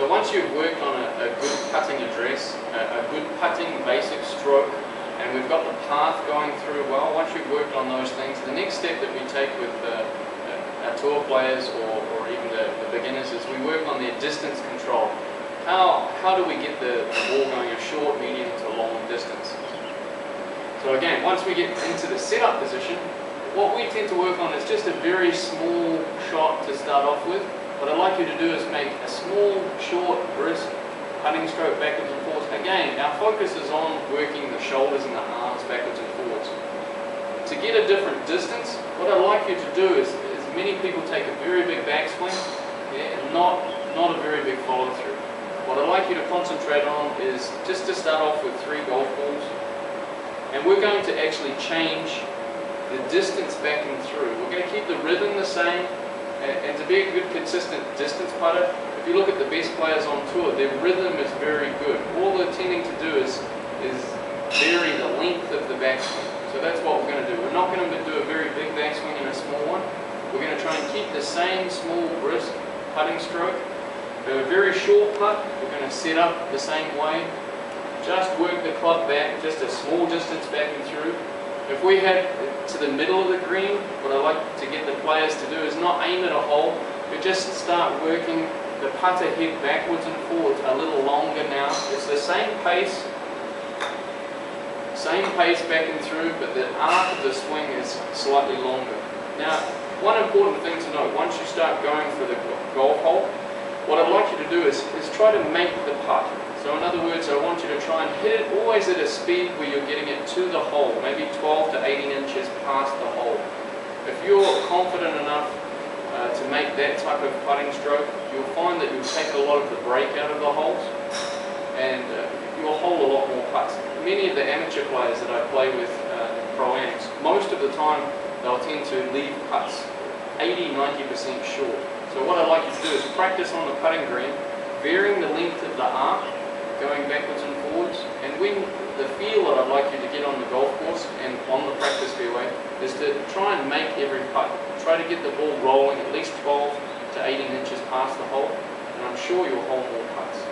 So once you've worked on a good putting address, a good putting basic stroke, and we've got the path going through well, once you've worked on those things, the next step that we take with our tour players or even the beginners is we work on their distance control. How do we get the ball going a short, medium to long distance? So again, once we get into the setup position, what we tend to work on is just a very small shot to start off with. What I'd like you to do is make a small, short, brisk putting stroke backwards and forwards. Again, our focus is on working the shoulders and the arms backwards and forwards. To get a different distance, what I'd like you to do is many people take a very big backswing, and not a very big follow through. What I'd like you to concentrate on is just to start off with 3 golf balls, and we're going to actually change the distance back and through. We're going to keep the rhythm the same, and to be a good consistent distance putter, if you look at the best players on tour, their rhythm is very good. All they're tending to do is vary the length of the backswing. So that's what we're going to do. We're not going to do a very big backswing and a small one. We're going to try and keep the same small, brisk putting stroke. For a very short putt, we're going to set up the same way. Just work the club back, just a small distance back and through. If we head to the middle of the green, what I like to get the players to do is not aim at a hole, but just start working the putter head backwards and forwards a little longer now. It's the same pace back and through, but the arc of the swing is slightly longer. Now, one important thing to note, once you start going for the golf hole, what I'd like you to do is try to make the putt. So in other words, I want you to try and hit it always at a speed where you're getting it to the hole, maybe 12 to 18 inches past the hole. If you're confident enough to make that type of putting stroke, you'll find that you'll take a lot of the break out of the holes, and you'll hold a lot more putts. Many of the amateur players that I play with in Pro-Ams, most of the time they'll tend to leave putts 80–90% short. So what I'd like you to do is practice on the putting green, varying the length of the arc, going backwards and forwards, and when the feel that I'd like you to get on the golf course and on the practice fairway is to try and make every putt. Try to get the ball rolling at least 12 to 18 inches past the hole, and I'm sure you'll hold more putts.